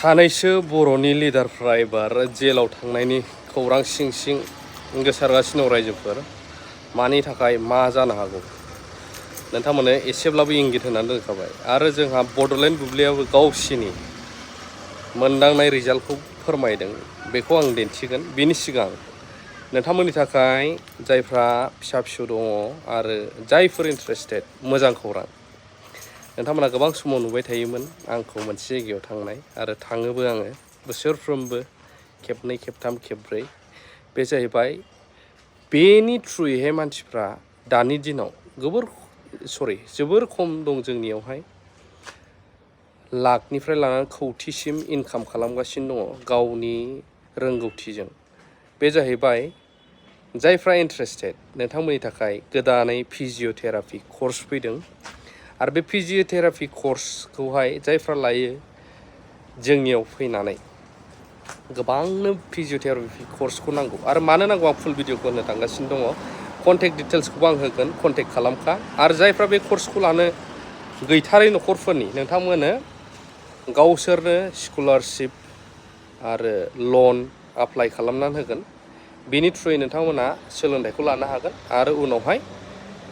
सानैसो बर'नि लिडारफ्रा एबार जेलाव थांनायनि खौरां सिं सिं गोसारगासिनो दं रायजोफोर मानि थाखाय मा जानो हागौ नोंथांमोननो एसेब्लाबो इंगित होनानै दोनखाबाय आरो जोंहा बड'लेण्ड बुब्लियाबो गावसिनि मोनदांनाय रिजाल्टखौ फोरमायदों बेखौ आं दिन्थिगोन बिनि सिगां नोंथांमोननि थाखाय जायफ्रा फिसा फिसौ दङ आरो जायफोर इन्टारेस्टेड मोजां खौरां नोंथांमोना गोबां समाव नुबाय थायोमोन आंखौ मोनसे जायगायाव थांनाय आरो थाङोबो आङो बोसोरफ्रोमबो खेबनै खेबथाम खेबब्रै बे जाहैबाय बेनि थ्रुयैहाय मानसिफ्रा दानि दिनाव जोबोर खम दं जोंनियावहाय लाखनिफ्राय लानानै खौटिसिम इनकाम खालामगासिनो दङ गावनि रोंगौथिजों बे जाहैबाय जायफ्रा इन्टारेस्टेड नोंथांमोननि थाखाय गोदानै फिजिअथेरापि कर्स फैदों आरो बे फिजिअथेरापि कर्सखौहाय जायफ्रा लायो जोंनियाव फैनानै गोबांनो फिजिअथेरापि कर्सखौ नांगौ आरो मानो नांगौ आं फुल भिडिअखौ होनो थांगासिनो दङ कन्टेक्ट डिटेल्सखौबो आं होगोन कन्टेक्ट खालामखा आरो जायफ्रा बे कर्सखौ लानो गैथारै न'खरफोरनि नोंथांमोननो गावसोरनो स्कलारशिप आरो लन एप्लाइ खालामनानै होगोन बेनि थ्रुयै नोंथांमोना सोलोंथाइखौ लानो हागोन आरो उनावहाय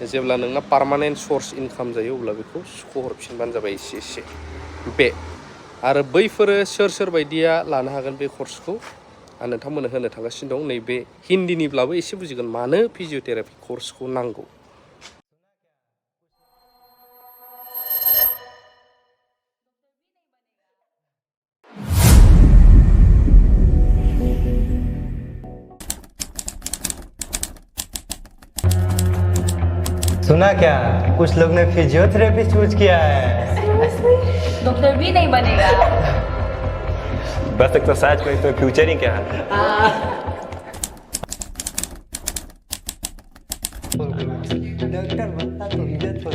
जेब्ला नोंना पार्मानेन्ट सर्स इनकाम जायो अब्ला बेखौ सुख'हरफिनबानो जाबाय एसे एसे बे आरो बैफोरो सोर बायदिया लानो हागोन बे कर्सखौ आं नोंथांमोननो होनो थांगासिनो दं नैबे हिन्दीनिब्लाबो एसे बुजिगोन मानो फिजिअथेरापि कर्सखौ नांगौ सुना क्या कुछ लोग ने फिजियोथेरेपी चूज किया है डॉक्टर भी नहीं बनेगा बस एक्सरसाइज करें तो फ्यूचर ही क्या है डॉक्टर बनता तो इज्जत हो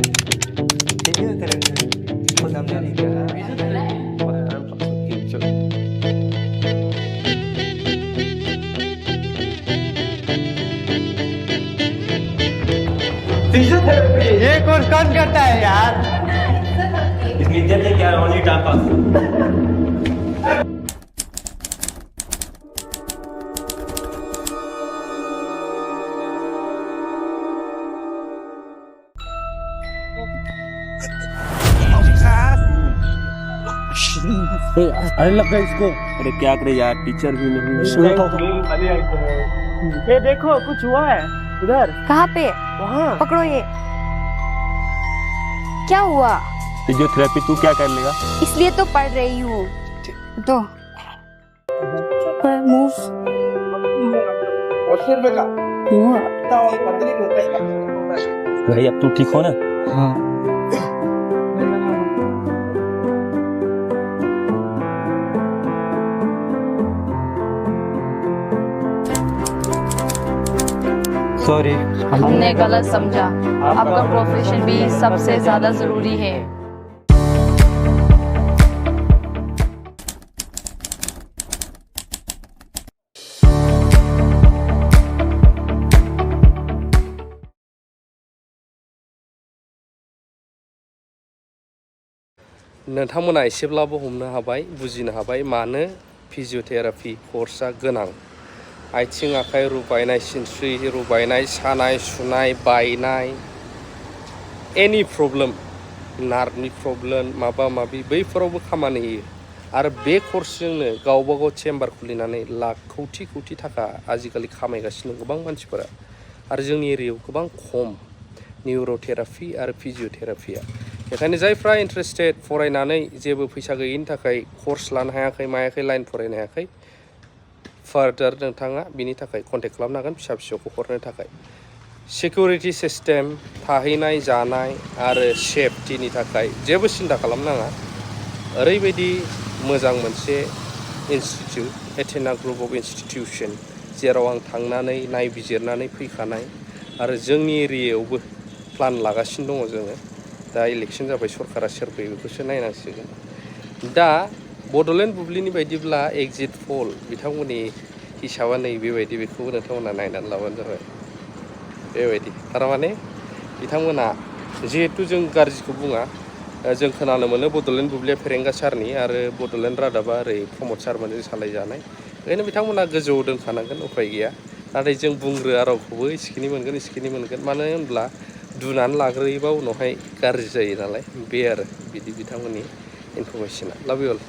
फिजियोथेरेपी को समझा नहीं क्या फिजियोथेरेपी ये कोर्स कौन करता है यार इसमें इज्जत है क्या ओनली टाइम पास अरे लगा इसको अरे क्या करे यार टीचर भी नहीं ये देखो कुछ हुआ है उधर कहाँ पे वहाँ पकड़ो ये क्या हुआ फिजियोथेरेपी तू क्या कर लेगा इसलिए तो पढ़ रही हूँ तो मूव भाई अब तू ठीक हो ना हाँ सॉरी हमने गलत समझा आपका प्रोफेशन भी सबसे ज्यादा जरूरी है नोंथांमोना एसेब्लाबो हमनो हाबाय बुजिनो हाबाय मानो फिजिअथेरापि कर्सआ गोनां आथिं आखाइ रुबायनाय सिनस्रि रुबायनाय सानाय सुनाय बायनाय एनि प्रब्लेम नार्भनि प्रब्लेम माबा माबि बैफोरावबो खामानि होयो आरो बे कर्सजोंनो गावबा गाव चेम्बार खुलिनानै लाख खौटि थाखा आजिखालि खामायगासिनो गोबां मानसिफोरा आरो जोंनि एरियायाव गोबां खम निउर'थेरापि आरो फिजिअथेरापिया बेखायनो जायफ्रा इन्टारेस्टेड फरायनानै जेबो फैसा गैयिनि थाखाय कर्स लानो हायाखै मायाखै लाइन फरायनो हायाखै फार्दार नोंथाङा बिनि थाखाय कन्टेक्ट खालामनो हागोन फिसा फिसौखौ हरनो थाखाय सिकिउरिटि सिस्टेम थाहैनाय जानाय आरो सेफटिनि थाखाय जेबो सिन्था खालामनाङा ओरैबायदि मोजां मोनसे institute Athena group of institution जेराव आं थांनानै नायबिजिरनानै फैखानाय आरो जोंनि एरियायावबो प्लान लागासिनो दङ जोङो दा इलेक्सन जाबाय सरकारा सोर फैयो बेखौसो नायनांसिगोन दा बड'लेण्ड बुब्लिनि बायदिब्ला एग्जिट पल बिथांमोननि हिसाबा नै बेबायदि बेखौबो नोंथांमोना नायनानै लाबानो जाबाय बेबायदि थारमाने बिथांमोना जिहेतु जों गाज्रिखौ बुङा जों खोनानो मोनो बड'लेण्ड बुब्लिया फेरेंगा सारनि आरो बड'लेण्ड रादाबा ओरै प्रमद सारमोनजों सालायजानाय। ओंखायनो बिथांमोना गोजौआव दोनखानांगोन, उफाय गैया। नाथाय जों बुंग्रोआ रावखौबो इसिखिनि मोनगोन मानो होनब्ला दुनानै लाग्रोयोबा उनावहाय गाज्रि जायो नालाय, बे आरो बिदि बिथांमोननि इनफरमेसना। लाभ इउ अल।